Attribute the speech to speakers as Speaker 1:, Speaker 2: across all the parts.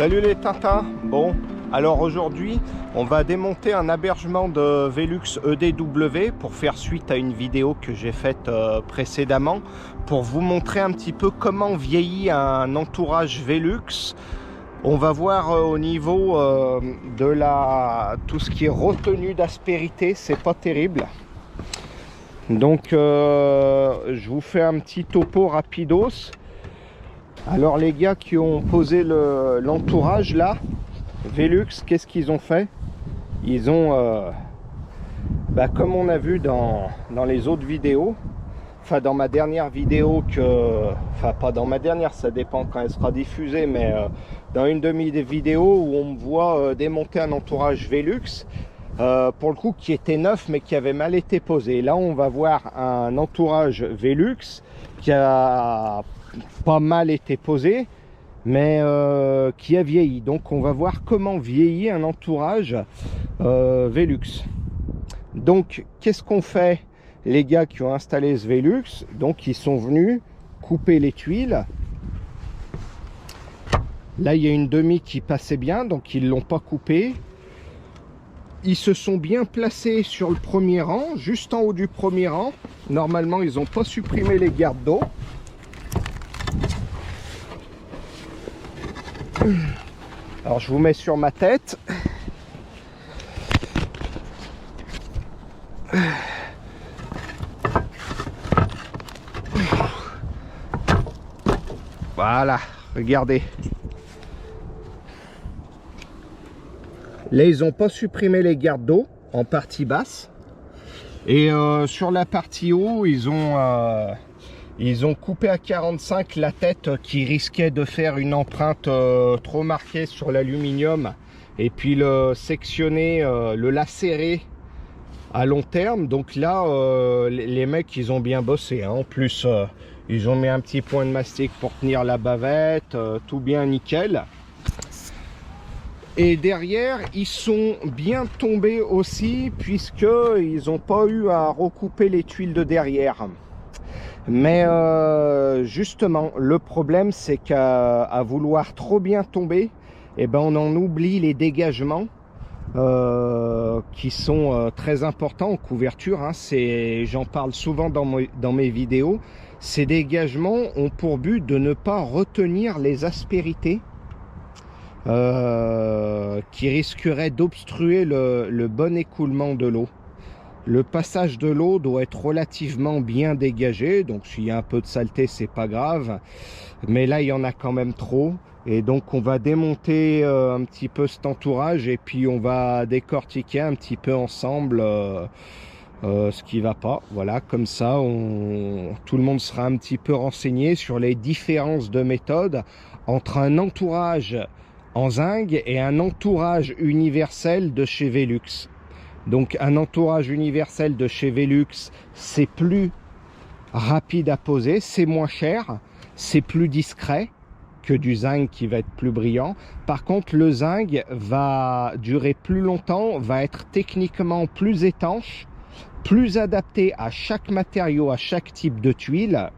Speaker 1: Salut les Tintins. Bon, alors aujourd'hui on va démonter un hébergement de Velux EDW pour faire suite à une vidéo que j'ai faite précédemment pour vous montrer un petit peu comment vieillit un entourage Velux. On va voir au niveau de tout ce qui est retenue d'aspérité, c'est pas terrible. Donc je vous fais un petit topo rapidos. Alors les gars qui ont posé l'entourage là, Velux, qu'est-ce qu'ils ont fait? Ils ont, comme on a vu dans les autres vidéos, enfin dans ma dernière vidéo, enfin pas dans ma dernière, ça dépend quand elle sera diffusée, mais dans une de mes vidéos où on me voit démonter un entourage Velux, pour le coup qui était neuf mais qui avait mal été posé. Là on va voir un entourage Velux qui a pas mal été posé mais qui a vieilli. Donc on va voir comment vieillit un entourage Velux. Donc qu'est-ce qu'on fait les gars qui ont installé ce Velux? Donc ils sont venus couper les tuiles. Là il y a une demi qui passait bien, donc ils l'ont pas coupé. Ils se sont bien placés sur le premier rang, juste en haut du premier rang. Normalement ils n'ont pas supprimé les gardes d'eau. Alors je vous mets sur ma tête. Voilà, regardez. Là ils n'ont pas supprimé les gardes d'eau en partie basse. Et sur la partie haut ils ont coupé à 45 la tête qui risquait de faire une empreinte trop marquée sur l'aluminium et puis le sectionner, le lacérer à long terme. Donc là les mecs ils ont bien bossé, hein. En plus ils ont mis un petit point de mastic pour tenir la bavette, tout bien nickel. Et derrière ils sont bien tombés aussi puisque ils n'ont pas eu à recouper les tuiles de derrière. Mais justement le problème c'est qu'à vouloir trop bien tomber, eh ben, on en oublie les dégagements qui sont très importants en couverture, hein. J'en parle souvent dans mes vidéos. Ces dégagements ont pour but de ne pas retenir les aspérités qui risqueraient d'obstruer le bon écoulement de l'eau. Le passage de l'eau doit être relativement bien dégagé, donc s'il y a un peu de saleté c'est pas grave, mais là il y en a quand même trop. Et donc on va démonter un petit peu cet entourage et puis on va décortiquer un petit peu ensemble ce qui va pas. Voilà, comme ça tout le monde sera un petit peu renseigné sur les différences de méthode entre un entourage en zinc et un entourage universel de chez Velux. Donc un entourage universel de chez Velux, c'est plus rapide à poser, c'est moins cher, c'est plus discret que du zinc qui va être plus brillant. Par contre le zinc va durer plus longtemps, va être techniquement plus étanche, plus adapté à chaque matériau, à chaque type de tuile.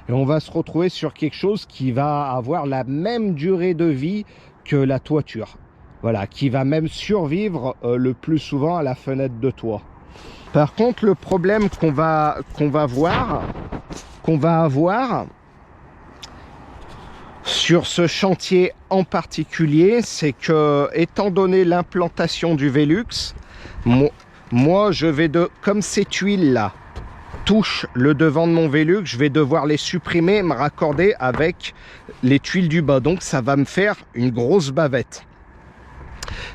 Speaker 1: Et on va se retrouver sur quelque chose qui va avoir la même durée de vie que la toiture. Voilà, qui va même survivre le plus souvent à la fenêtre de toit. Par contre, le problème qu'on va avoir sur ce chantier en particulier, c'est que, étant donné l'implantation du Velux, moi je vais comme ces tuiles là touchent le devant de mon Velux, je vais devoir les supprimer et me raccorder avec les tuiles du bas. Donc ça va me faire une grosse bavette.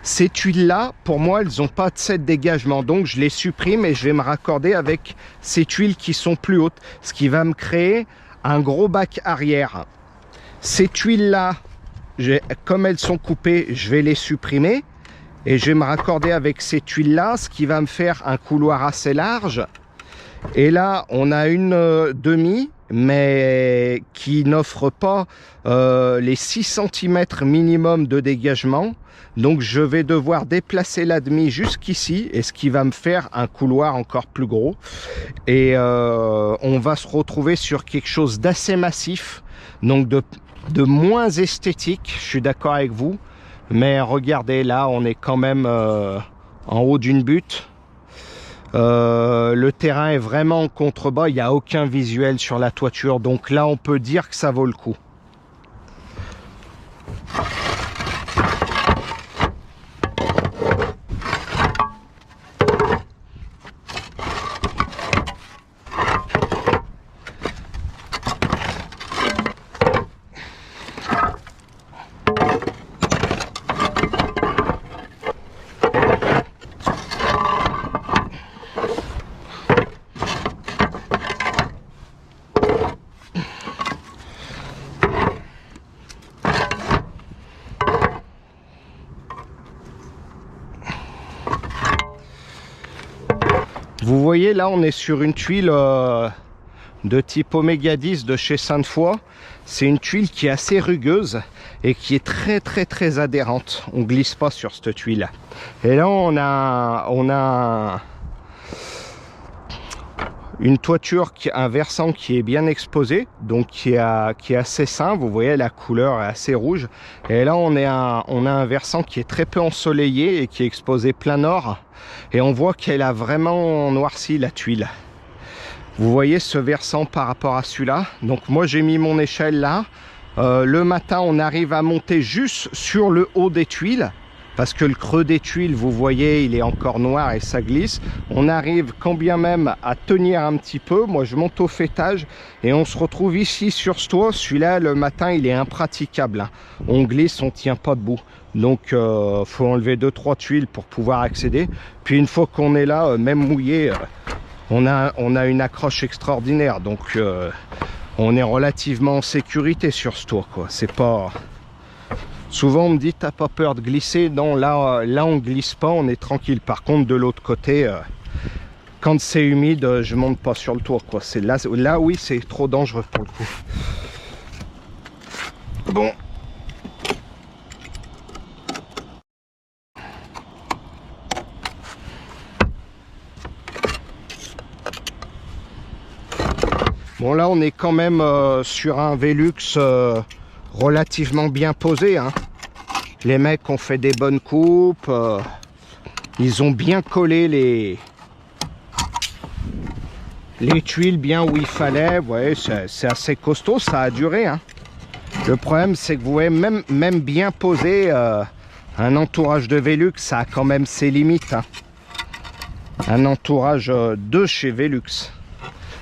Speaker 1: Ces tuiles là pour moi elles n'ont pas de set dégagement, donc je les supprime et je vais me raccorder avec ces tuiles qui sont plus hautes, ce qui va me créer un gros bac arrière. Ces tuiles là, comme elles sont coupées, je vais les supprimer et je vais me raccorder avec ces tuiles là, ce qui va me faire un couloir assez large. Et là on a une demi mais qui n'offre pas les 6 cm minimum de dégagement. Donc je vais devoir déplacer la demi jusqu'ici, et ce qui va me faire un couloir encore plus gros. Et on va se retrouver sur quelque chose d'assez massif, donc de moins esthétique, je suis d'accord avec vous. Mais regardez, là, on est quand même en haut d'une butte. Le terrain est vraiment en contrebas, il n'y a aucun visuel sur la toiture. Donc là, on peut dire que ça vaut le coup. Vous voyez, là, on est sur une tuile de type Oméga 10 de chez Sainte-Foy. C'est une tuile qui est assez rugueuse et qui est très adhérente. On ne glisse pas sur cette tuile. Et là, on a une toiture, un versant qui est bien exposé, donc qui est assez sain. Vous voyez, la couleur est assez rouge. Et là, on a un versant qui est très peu ensoleillé et qui est exposé plein nord. Et on voit qu'elle a vraiment noirci la tuile. Vous voyez ce versant par rapport à celui-là. Donc moi, j'ai mis mon échelle là. Le matin, on arrive à monter juste sur le haut des tuiles. Parce que le creux des tuiles, vous voyez, il est encore noir et ça glisse. On arrive quand bien même à tenir un petit peu. Moi, je monte au fêtage et on se retrouve ici sur ce toit. Celui-là, le matin, il est impraticable, hein. On glisse, on ne tient pas debout. Donc, faut enlever 2-3 tuiles pour pouvoir accéder. Puis, une fois qu'on est là, même mouillé, on a une accroche extraordinaire. Donc, on est relativement en sécurité sur ce toit, quoi. C'est pas... Souvent on me dit t'as pas peur de glisser? Non, là on glisse pas, on est tranquille. Par contre de l'autre côté, quand c'est humide, je monte pas sur le toit, quoi. C'est là oui, c'est trop dangereux pour le coup. Bon. Bon, là on est quand même sur un Velux relativement bien posé, hein. Les mecs ont fait des bonnes coupes, ils ont bien collé les tuiles bien où il fallait. Vous voyez, c'est assez costaud, ça a duré, hein. Le problème c'est que vous voyez, même bien posé, un entourage de Velux, ça a quand même ses limites, hein. Un entourage de chez Velux,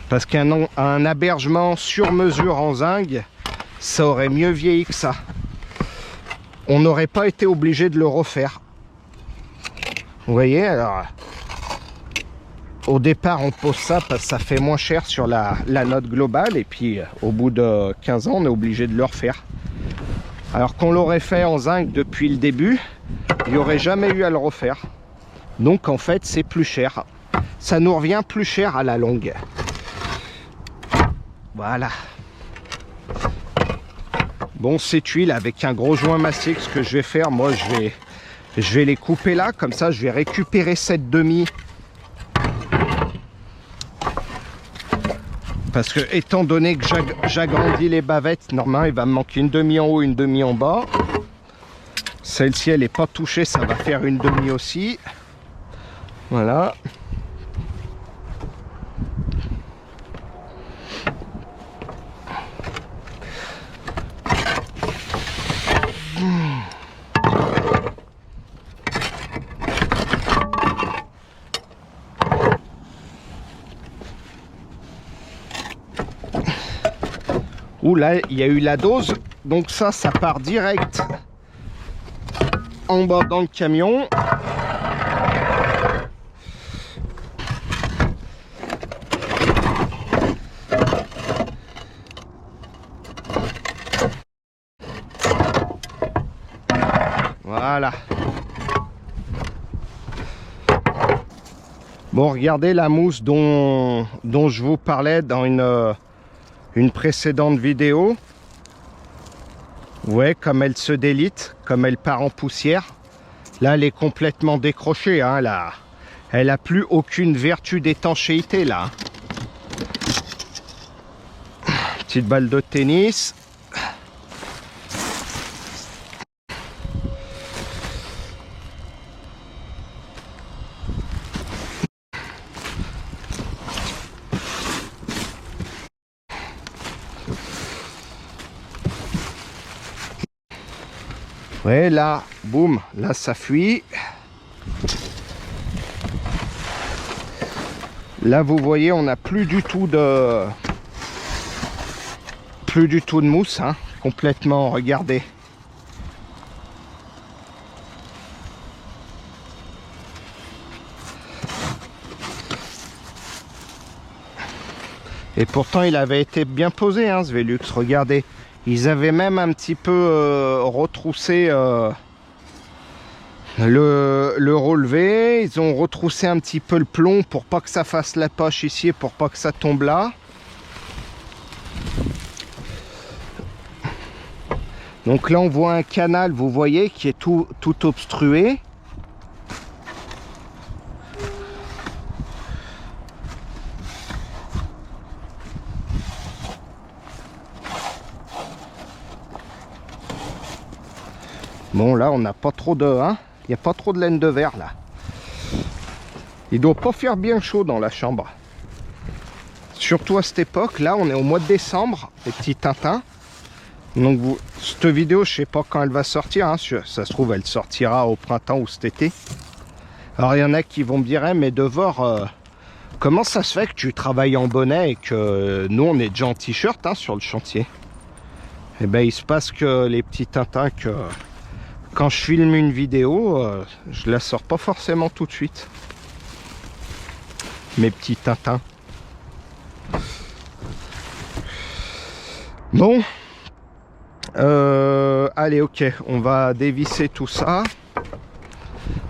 Speaker 1: parce qu'un abergement sur mesure en zinc, ça aurait mieux vieilli que ça. On n'aurait pas été obligé de le refaire. Vous voyez, alors au départ on pose ça parce que ça fait moins cher sur la note globale, et puis au bout de 15 ans on est obligé de le refaire. Alors qu'on l'aurait fait en zinc depuis le début, il n'y aurait jamais eu à le refaire. Donc en fait c'est plus cher. Ça nous revient plus cher à la longue. Voilà. Bon, ces tuiles avec un gros joint mastic, ce que je vais faire, moi je vais les couper là, comme ça je vais récupérer cette demi. Parce que étant donné que j'agrandis les bavettes, normalement il va me manquer une demi en haut, une demi en bas. Celle-ci elle n'est pas touchée, ça va faire une demi aussi. Voilà. Ouh là, il y a eu la dose, donc ça part direct en bas dans le camion. Voilà. Bon, regardez la mousse dont je vous parlais dans une précédente vidéo. Ouais, comme elle se délite, comme elle part en poussière. Là, elle est complètement décrochée, hein, là. Elle a plus aucune vertu d'étanchéité, là. Petite balle de tennis. Ouais, là, boum, là ça fuit. Là vous voyez, on n'a plus du tout de mousse, hein, complètement, regardez. Et pourtant il avait été bien posé, hein, ce Velux, regardez. Ils avaient même un petit peu retroussé le relevé. Ils ont retroussé un petit peu le plomb pour pas que ça fasse la poche ici et pour pas que ça tombe là. Donc là on voit un canal, vous voyez, qui est tout obstrué. Bon là on n'a pas trop de... hein, il n'y a pas trop de laine de verre là. Il doit pas faire bien chaud dans la chambre. Surtout à cette époque, là on est au mois de décembre, les petits Tintins. Donc cette vidéo je sais pas quand elle va sortir, hein. Ça se trouve elle sortira au printemps ou cet été. Alors il y en a qui vont me dire, hey, mais Devor, comment ça se fait que tu travailles en bonnet et que nous on est déjà en t-shirt, hein, sur le chantier? Et ben il se passe que les petits Tintins, que quand je filme une vidéo, je la sors pas forcément tout de suite. Mes petits Tintins. Bon. Allez, ok. On va dévisser tout ça.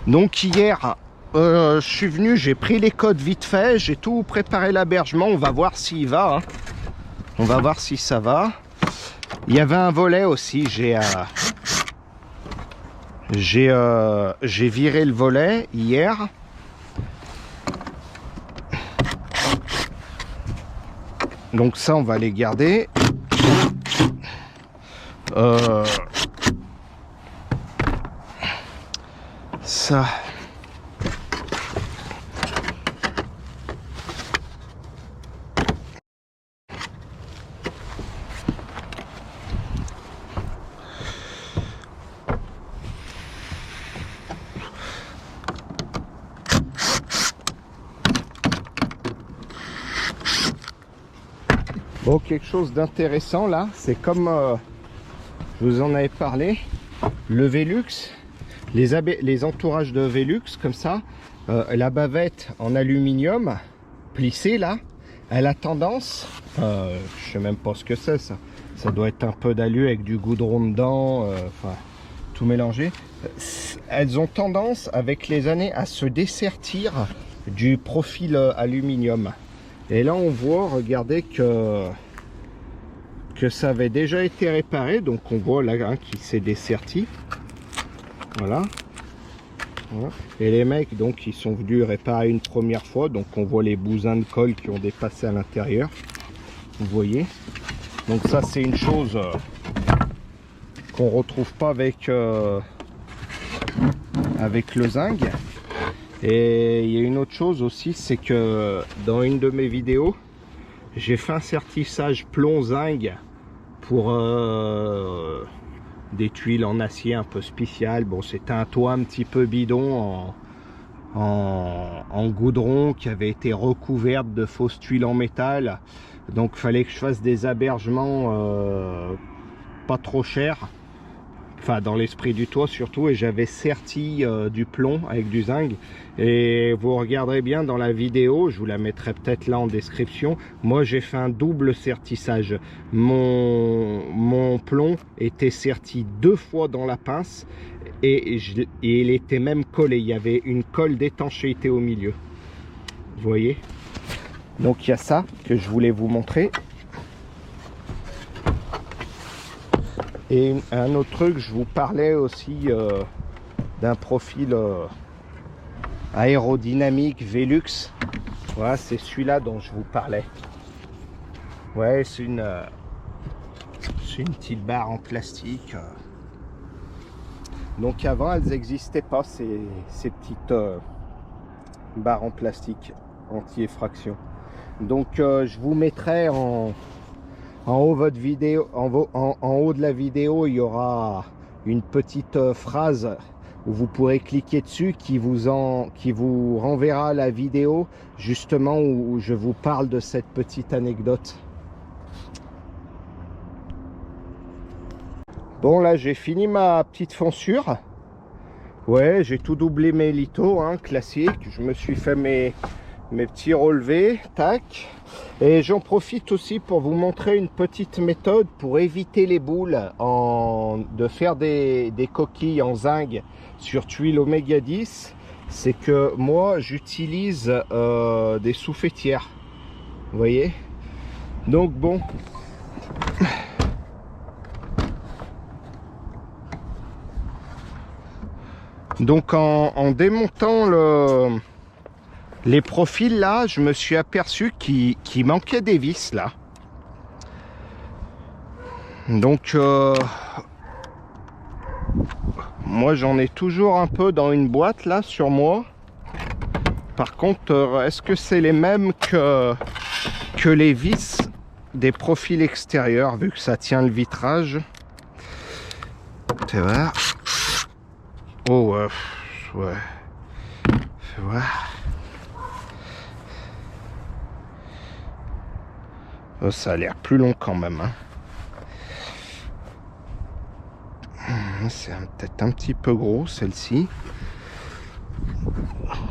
Speaker 1: Donc hier, je suis venu, j'ai pris les codes vite fait. J'ai tout préparé l'hébergement. On va voir s'il va. Hein. On va voir si ça va. Il y avait un volet aussi. J'ai viré le volet hier. Donc ça, on va les garder. Ça. Bon, quelque chose d'intéressant là, c'est comme je vous en avais parlé, le Velux, les entourages de Velux comme ça, la bavette en aluminium plissée là, elle a tendance, je sais même pas ce que c'est ça, ça doit être un peu d'alu avec du goudron dedans, enfin tout mélangé. Elles ont tendance avec les années à se dessertir du profil aluminium. Et là on voit, regardez que ça avait déjà été réparé, donc on voit là, hein, qui s'est desserti. Voilà. Voilà. Et les mecs donc ils sont venus réparer une première fois, donc on voit les bousins de colle qui ont dépassé à l'intérieur. Vous voyez. Donc ça c'est une chose qu'on retrouve pas avec le zinc. Et il y a une autre chose aussi, c'est que dans une de mes vidéos, j'ai fait un certissage plomb zinc pour des tuiles en acier un peu spécial. Bon, c'était un toit un petit peu bidon en goudron qui avait été recouverte de fausses tuiles en métal. Donc il fallait que je fasse des hébergements pas trop chers. Enfin dans l'esprit du toit surtout, et j'avais serti du plomb avec du zinc, et vous regarderez bien dans la vidéo, je vous la mettrai peut-être là en description. Moi j'ai fait un double sertissage, mon plomb était serti 2 fois dans la pince et il était même collé, il y avait une colle d'étanchéité au milieu, vous voyez. Donc il y a ça que je voulais vous montrer. Et un autre truc, je vous parlais aussi d'un profil aérodynamique Velux. Voilà, c'est celui-là dont je vous parlais. Ouais, c'est une petite barre en plastique. Donc avant, elles n'existaient pas, ces petites barres en plastique anti-effraction. Donc je vous mettrai en haut votre vidéo, en haut de la vidéo, il y aura une petite phrase où vous pourrez cliquer dessus qui vous renverra à la vidéo justement où je vous parle de cette petite anecdote. Bon, là j'ai fini ma petite fonsure. Ouais, j'ai tout doublé mes lithos, hein, classique. Je me suis fait mes petits relevés, tac. Et j'en profite aussi pour vous montrer une petite méthode pour éviter les boules, de faire des coquilles en zinc sur tuile oméga 10. C'est que moi j'utilise des soufetières, vous voyez. Donc bon, donc en démontant les profils là, je me suis aperçu qu'il manquait des vis là. Donc moi j'en ai toujours un peu dans une boîte là sur moi. Par contre, est-ce que c'est les mêmes que les vis des profils extérieurs, vu que ça tient le vitrage? Tu vois. Oh ouais. Fais voir. Oh, ça a l'air plus long quand même, hein. C'est peut-être un petit peu gros celle-ci.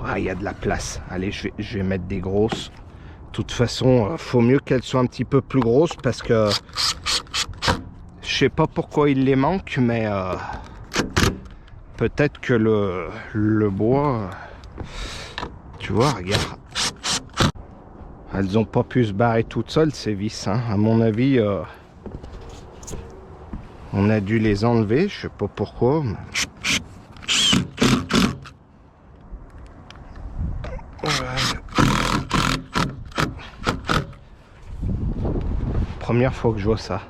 Speaker 1: Ah, il y a de la place. Allez, je vais mettre des grosses. De toute façon, faut mieux qu'elles soient un petit peu plus grosses parce que je sais pas pourquoi il les manque, mais peut-être que le bois, tu vois, regarde. Elles ont pas pu se barrer toutes seules ces vis, hein. À mon avis, on a dû les enlever, je sais pas pourquoi. Première fois que je vois ça.